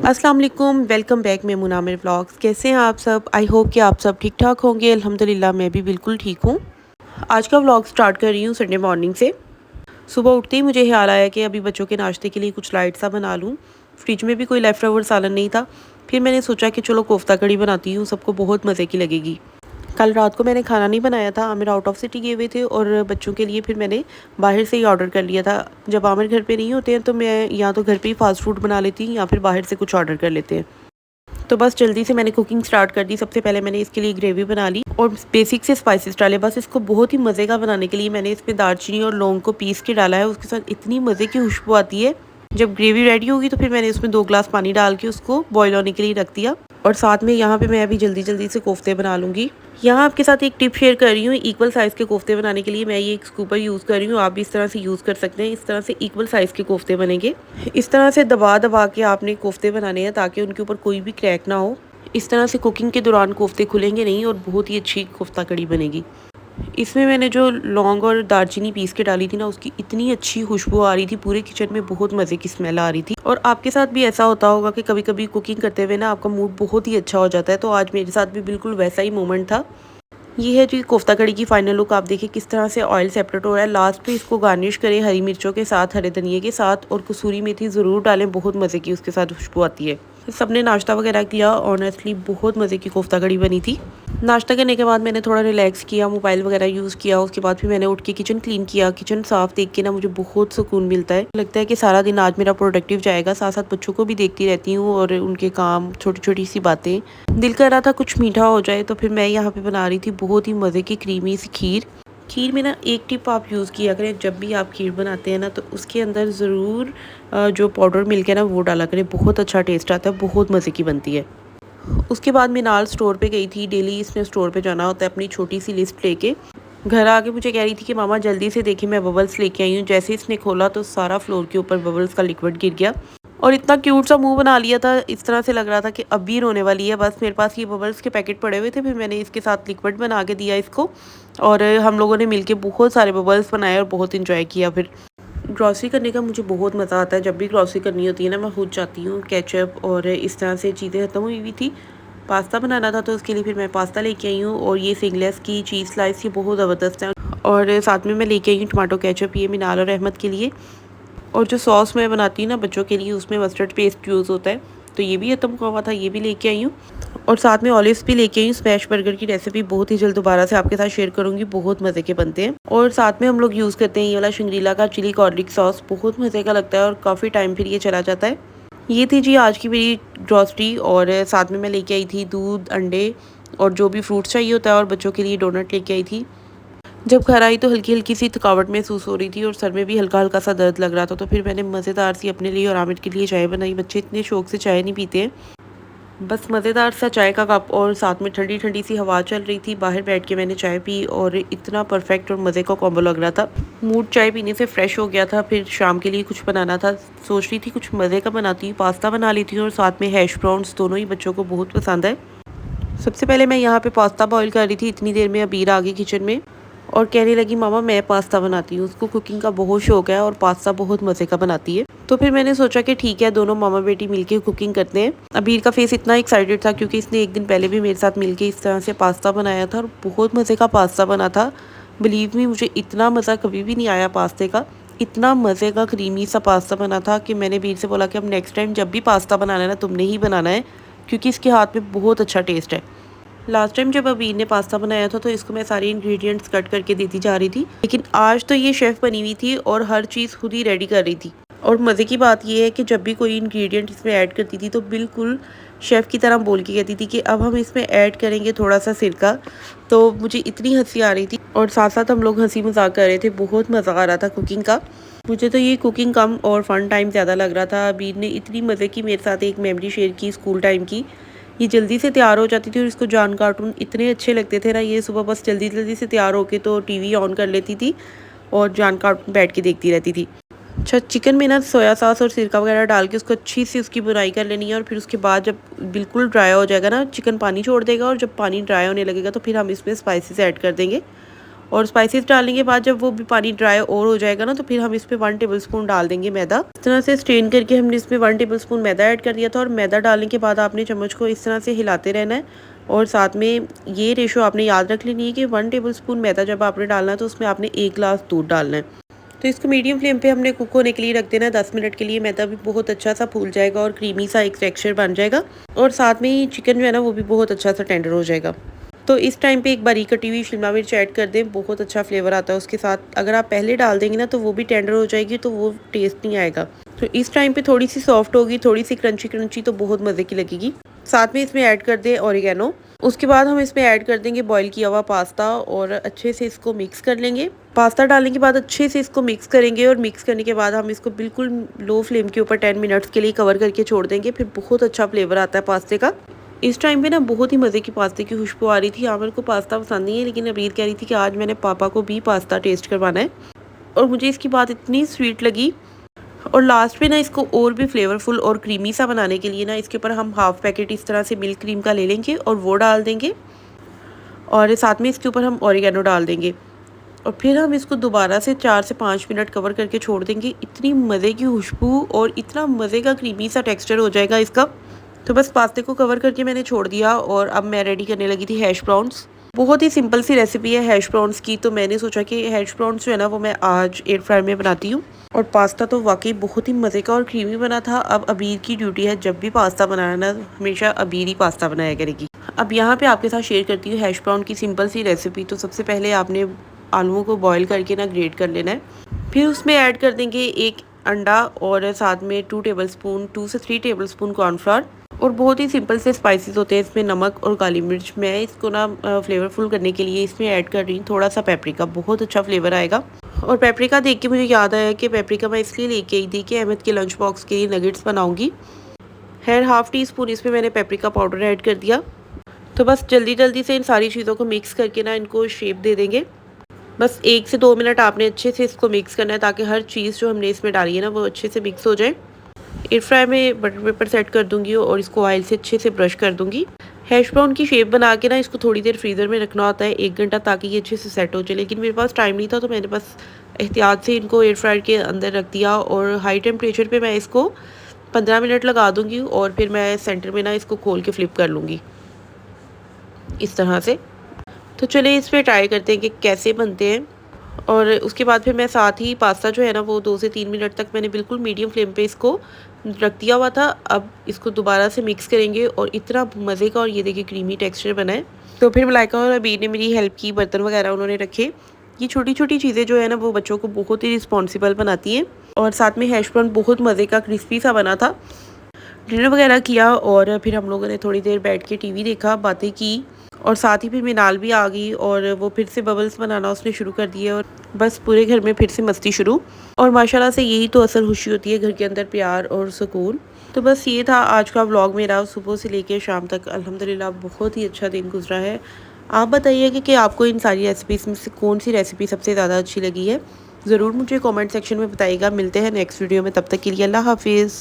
अस्सलाम वालेकुम, welcome back Memon Aamir vlogs. कैसे हैं आप सब? आई होप कि आप सब ठीक ठाक होंगे। अल्हम्दुलिल्लाह मैं भी बिल्कुल ठीक हूँ। आज का व्लॉग स्टार्ट कर रही हूँ संडे मॉर्निंग से। सुबह उठते ही मुझे ख्याल आया कि अभी बच्चों के नाश्ते के लिए कुछ लाइट सा बना लूँ। फ्रिज में भी कोई लेफ़्ट ओवर सालन नहीं था। फिर मैंने सोचा कि चलो कोफ्ता कड़ी बनाती हूँ, सबको बहुत मज़े की लगेगी। कल रात को मैंने खाना नहीं बनाया था, आमिर आउट ऑफ सिटी गए हुए थे और बच्चों के लिए फिर मैंने बाहर से ही ऑर्डर कर लिया था। जब आमिर घर पे नहीं होते हैं तो मैं या तो घर पे ही फ़ास्ट फूड बना लेती हूँ या फिर बाहर से कुछ ऑर्डर कर लेते हैं। तो बस जल्दी से मैंने कुकिंग स्टार्ट कर दी। सबसे पहले मैंने इसके लिए ग्रेवी बना ली और बेसिक से स्पाइसेस डाले। बस इसको बहुत ही मज़े का बनाने के लिए मैंने इसमें दालचीनी और लौंग को पीस के डाला है। उसके साथ इतनी मज़े की खुशबू आती है। जब ग्रेवी रेडी होगी तो फिर मैंने उसमें 2 ग्लास पानी डाल के उसको बॉईल होने के लिए रख दिया। और साथ में यहाँ पे मैं अभी जल्दी जल्दी से कोफ्ते बना लूँगी। यहाँ आपके साथ एक टिप शेयर कर रही हूँ। इक्वल साइज़ के कोफ्ते बनाने के लिए मैं ये एक स्कूपर यूज़ कर रही हूँ। आप भी इस तरह से यूज़ कर सकते हैं। इस तरह से इक्वल साइज़ के कोफ्ते बनेंगे। इस तरह से दबा दबा के आपने कोफ्ते बनाने हैं ताकि उनके ऊपर कोई भी क्रैक ना हो। इस तरह से कुकिंग के दौरान कोफ्ते खुलेंगे नहीं और बहुत ही अच्छी कोफ्ता कड़ी बनेगी। इसमें मैंने जो लौंग और दालचीनी पीस के डाली थी ना, उसकी इतनी अच्छी खुशबू आ रही थी, पूरे किचन में बहुत मज़े की स्मेल आ रही थी। और आपके साथ भी ऐसा होता होगा कि कभी कभी कुकिंग करते हुए ना आपका मूड बहुत ही अच्छा हो जाता है। तो आज मेरे साथ भी बिल्कुल वैसा ही मोमेंट था। ये है जी कोफ्ता कड़ी की फाइनल लुक। आप देखिए किस तरह से ऑयल सेपरेट हो रहा है। लास्ट में इसको गार्निश करें हरी मिर्चों के साथ, हरे धनिए के साथ, और कसूरी मेथी ज़रूर डालें, बहुत मज़े की उसके साथ खुशबू आती है। सबने नाश्ता वगैरह किया। ऑनेस्टली बहुत मज़े की कोफ्ता कड़ी बनी थी। नाश्ता करने के बाद मैंने थोड़ा रिलैक्स किया, मोबाइल वगैरह यूज़ किया। उसके बाद फिर मैंने उठ के किचन क्लीन किया। किचन साफ़ देख के ना मुझे बहुत सुकून मिलता है। लगता है कि सारा दिन आज मेरा प्रोडक्टिव जाएगा। साथ साथ बच्चों को भी देखती रहती हूँ और उनके काम, छोटी छोटी सी बातें। दिल कर रहा था कुछ मीठा हो जाए तो फिर मैं यहाँ पे बना रही थी बहुत ही मज़े की क्रीमी सी खीर। खीर में ना एक टिप आप यूज़ किया करें, जब भी आप खीर बनाते हैं ना तो उसके अंदर ज़रूर जो पाउडर मिल्क है ना वो डाला करें। बहुत अच्छा टेस्ट आता है, बहुत मज़े की बनती है। उसके बाद मिनाल स्टोर पे गई थी। डेली इसने स्टोर पे जाना होता है अपनी छोटी सी लिस्ट लेके। घर आके मुझे कह रही थी कि मामा जल्दी से देखिए मैं बबल्स लेके आई हूँ। जैसे इसने खोला तो सारा फ्लोर के ऊपर बबल्स का लिक्विड गिर गया और इतना क्यूट सा मुंह बना लिया था। इस तरह से लग रहा था कि अब भी रोने वाली है। बस मेरे पास ये बबल्स के पैकेट पड़े हुए थे, फिर मैंने इसके साथ लिक्विड बना के दिया इसको और हम लोगों ने मिलके बहुत सारे बबल्स बनाए और बहुत इंजॉय किया। फिर ग्रॉसरी करने का मुझे बहुत मज़ा आता है। जब भी ग्रॉसरी करनी होती है ना मैं खुद जाती हूँ। केचप और इस तरह से चीज़ें ख़त्म हुई हुई थी। पास्ता बनाना था तो उसके लिए फिर मैं पास्ता लेके आई हूँ और ये सिंगलेस की चीज़ स्लाइस ये बहुत ज़बरदस्त है। और साथ में मैं लेके आई हूँ टमाटो केचप, ये मिनाल और अहमद के लिए। और जो सॉस मैं बनाती हूँ ना बच्चों के लिए, उसमें मस्टर्ड पेस्ट यूज़ होता है, तो ये भी ख़त्म हुआ था, ये भी लेके आई हूँ। और साथ में ऑलिव्स भी लेके आई हूँ। स्मैश बर्गर की रेसिपी बहुत ही जल्द दोबारा से आपके साथ शेयर करूँगी, बहुत मज़े के बनते हैं। और साथ में हम लोग यूज़ करते हैं ये वाला शंग्रीला का चिली गार्लिक सॉस, बहुत मज़े का लगता है और काफ़ी टाइम फिर ये चला जाता है। ये थी जी आज की मेरी ग्रॉसरी। और साथ में मैं लेके आई थी दूध, अंडे और जो भी फ्रूट्स चाहिए होता है, और बच्चों के लिए डोनट लेके आई थी। जब घर आई तो हल्की हल्की सी थकावट महसूस हो रही थी और सर में भी हल्का हल्का सा दर्द लग रहा था। तो फिर मैंने मज़ेदार सी अपने लिए और आमिर के लिए चाय बनाई। बच्चे इतने शौक से चाय नहीं पीते हैं। बस मज़ेदार सा चाय का कप और साथ में ठंडी ठंडी सी हवा चल रही थी। बाहर बैठ के मैंने चाय पी और इतना परफेक्ट और मज़े का कॉम्बो लग रहा था। मूड चाय पीने से फ़्रेश हो गया था। फिर शाम के लिए कुछ बनाना था। सोच रही थी कुछ मज़े का बनाती हूँ, पास्ता बना लेती हूँ और साथ में हैश ब्राउन्स, दोनों ही बच्चों को बहुत पसंद है। सबसे पहले मैं यहाँ पे पास्ता बॉईल कर रही थी। इतनी देर में अबीर आ गई किचन में और कहने लगी मामा मैं पास्ता बनाती हूँ। उसको कुकिंग का बहुत शौक है और पास्ता बहुत मज़े का बनाती है। तो फिर मैंने सोचा कि ठीक है, दोनों मामा बेटी मिलके कुकिंग करते हैं। अबीर का फेस इतना एक्साइटेड था क्योंकि इसने एक दिन पहले भी मेरे साथ मिलके इस तरह से पास्ता बनाया था और बहुत मज़े का पास्ता बना था। बिलीव मी, मुझे इतना मज़ा कभी भी नहीं आया पास्ते का। इतना मज़े का क्रीमी सा पास्ता बना था कि मैंने बीर से बोला कि अब नेक्स्ट टाइम जब भी पास्ता बनाना है ना तुमने ही बनाना है, क्योंकि इसके हाथ में बहुत अच्छा टेस्ट है। लास्ट टाइम जब अबीर ने पास्ता बनाया था तो इसको मैं सारे इंग्रेडिएंट्स कट करके देती जा रही थी, लेकिन आज तो ये शेफ़ बनी हुई थी और हर चीज़ खुद ही रेडी कर रही थी। और मज़े की बात ये है कि जब भी कोई इंग्रेडिएंट इसमें ऐड करती थी तो बिल्कुल शेफ़ की तरह बोल के कहती थी कि अब हम इसमें ऐड करेंगे थोड़ा सा सिरका। तो मुझे इतनी हंसी आ रही थी और साथ साथ हम लोग हंसी मजाक कर रहे थे। बहुत मज़ा आ रहा था कुकिंग का। मुझे तो ये कुकिंग कम और फ़न टाइम ज़्यादा लग रहा था। अबीर ने इतनी मज़े की मेरे साथ एक मेमोरी शेयर की स्कूल टाइम की। ये जल्दी से तैयार हो जाती थी और इसको जान कार्टून इतने अच्छे लगते थे ना। ये सुबह बस जल्दी जल्दी से तैयार होके तो टीवी ऑन कर लेती थी और जान कार्टून बैठ के देखती रहती थी। अच्छा, चिकन में ना सोया सॉस और सिरका वगैरह डाल के उसको अच्छी सी उसकी बुनाई कर लेनी है और फिर उसके बाद जब बिल्कुल ड्राई हो जाएगा ना, चिकन पानी छोड़ देगा और जब पानी ड्राई होने लगेगा तो फिर हम इसमें स्पाइसेस ऐड कर देंगे और स्पाइसेस डालने के बाद जब वो भी पानी ड्राई और हो जाएगा ना, तो फिर हम इस पर 1 टेबलस्पून डाल देंगे मैदा। इस तरह से स्ट्रेन करके हमने इसमें 1 टेबलस्पून मैदा ऐड कर दिया था। और मैदा डालने के बाद आपने चम्मच को इस तरह से हिलाते रहना है। और साथ में ये रेशो आपने याद रख लेनी है कि 1 टेबलस्पून मैदा जब आपने डालना है तो उसमें आपने 1 गिलास दूध डालना है। तो इसको मीडियम फ्लेम पे हमने कुक होने के लिए रख देना है 10 मिनट के लिए। मैदा भी बहुत अच्छा सा फूल जाएगा और क्रीमी सा एक टेक्सचर बन जाएगा। और साथ में ही चिकन जो है ना वो भी बहुत अच्छा सा टेंडर हो जाएगा। तो इस टाइम पे एक बारीक कटी हुई शिमला मिर्च ऐड कर दें, बहुत अच्छा फ्लेवर आता है उसके साथ। अगर आप पहले डाल देंगे ना तो वो भी टेंडर हो जाएगी, तो वो टेस्ट नहीं आएगा। तो इस टाइम पे थोड़ी सी सॉफ्ट होगी, थोड़ी सी क्रंची क्रंची, तो बहुत मज़े की लगेगी। साथ में इसमें ऐड कर दें ऑरिगेनो। उसके बाद हम इसमें ऐड कर देंगे बॉईल किया हुआ पास्ता और अच्छे से इसको मिक्स कर लेंगे। पास्ता डालने के बाद अच्छे से इसको मिक्स करेंगे और मिक्स करने के बाद हम इसको बिल्कुल लो फ्लेम के ऊपर 10 मिनट्स के लिए कवर करके छोड़ देंगे। फिर बहुत अच्छा फ्लेवर आता है पास्ते का। इस टाइम पे ना बहुत ही मज़े की पास्ते की खुशबू आ रही थी। आमिर को पास्ता पसंद नहीं है, लेकिन अबीर कह रही थी कि आज मैंने पापा को भी पास्ता टेस्ट करवाना है। और मुझे इसकी बात इतनी स्वीट लगी। और लास्ट में ना इसको और भी फ्लेवरफुल और क्रीमी सा बनाने के लिए ना इसके ऊपर हम हाफ़ पैकेट इस तरह से मिल्क क्रीम का ले लेंगे और वो डाल देंगे। और साथ में इसके ऊपर हम ऑरिगेनो डाल देंगे। और फिर हम इसको दोबारा से 4 से 5 मिनट कवर करके छोड़ देंगे। इतनी मज़े की खुशबू और इतना मज़े का क्रीमी सा टेक्सचर हो जाएगा इसका। तो बस पास्ते को कवर करके मैंने छोड़ दिया और अब मैं रेडी करने लगी थी हैश ब्राउन्स। बहुत ही सिंपल सी रेसिपी है हैश ब्राउन्स की। तो मैंने सोचा कि हैश ब्राउन्स जो है ना वो मैं आज एयर फ्रायर में बनाती हूँ। और पास्ता तो वाकई बहुत ही मज़े का और क्रीमी बना था। अब अबीर की ड्यूटी है, जब भी पास्ता बनाना हमेशा अबीर ही पास्ता बनाया करेगी। अब यहाँ पे आपके साथ शेयर करती हूँ हैश ब्राउन की सिंपल सी रेसिपी। तो सबसे पहले आपने आलूओं को बॉईल करके ना ग्रेट कर लेना है। फिर उसमें ऐड कर देंगे 1 अंडा और साथ में 2 से 3 टेबलस्पून कॉर्नफ्लोर। और बहुत ही सिंपल से स्पाइसेस होते हैं इसमें, नमक और काली मिर्च। मैं इसको ना फ्लेवरफुल करने के लिए इसमें ऐड कर रही हूँ थोड़ा सा पेपरिका, बहुत अच्छा फ्लेवर आएगा। और पेपरिका देख के मुझे याद आया कि पेपरिका मैं इसलिए लेके आई थी कि अहमद के लंच बॉक्स के लिए नगेट्स बनाऊंगी। हाफ टी स्पून इसमें मैंने पेपरिका पाउडर ऐड कर दिया। तो बस जल्दी जल्दी से इन सारी चीज़ों को मिक्स करके ना इनको शेप दे देंगे। बस 1 से 2 मिनट आपने अच्छे से इसको मिक्स करना है ताकि हर चीज़ जो हमने इसमें डाली है ना वो अच्छे से मिक्स हो जाए। एयर फ्राई में बटर पेपर सेट कर दूंगी और इसको ऑयल से अच्छे से ब्रश कर दूंगी। हैश ब्राउन की शेप बना के ना इसको थोड़ी देर फ्रीज़र में रखना होता है 1 घंटा, ताकि ये अच्छे से सेट हो जाए। लेकिन मेरे पास टाइम नहीं था तो मैंने बस एहतियात से इनको एयर फ्रायर के अंदर रख दिया। और हाई टेम्परेचर पे मैं इसको 15 मिनट लगा दूंगी और फिर मैं सेंटर में ना इसको खोल के फ्लिप कर लूँगी इस तरह से। तो चलिए इस पर ट्राई करते हैं कि कैसे बनते हैं। और उसके बाद फिर मैं साथ ही पास्ता जो है ना वो 2 से 3 मिनट तक मैंने बिल्कुल मीडियम फ्लेम पे इसको रख दिया हुआ था। अब इसको दोबारा से मिक्स करेंगे और इतना मज़े का और ये देखिए क्रीमी टेक्सचर बना है। तो फिर मलाइका और अबीर ने मेरी हेल्प की, बर्तन वगैरह उन्होंने रखे। ये छोटी छोटी चीज़ें जो है ना वो बच्चों को बहुत ही रिस्पॉन्सिबल बनाती हैं। और साथ में हैश ब्राउन बहुत मज़े का क्रिस्पी सा बना था। डिनर वगैरह किया और फिर हम लोगों ने थोड़ी देर बैठ के टीवी देखा, बातें की। और साथ ही फिर मिनाल भी आ गई और वो फिर से बबल्स बनाना उसने शुरू कर दिए। और बस पूरे घर में फिर से मस्ती शुरू। और माशाल्लाह से यही तो असल खुशी होती है, घर के अंदर प्यार और सुकून। तो बस ये था आज का व्लॉग मेरा, सुबह से लेकर शाम तक अल्हम्दुलिल्लाह बहुत ही अच्छा दिन गुजरा है। आप बताइए कि आपको इन सारी रेसिपीज़ में से कौन सी रेसिपी सबसे ज़्यादा अच्छी लगी है। ज़रूर मुझे कमेंट सेक्शन में बताइएगा। मिलते हैं नेक्स्ट वीडियो में, तब तक के लिए अल्लाह हाफिज़।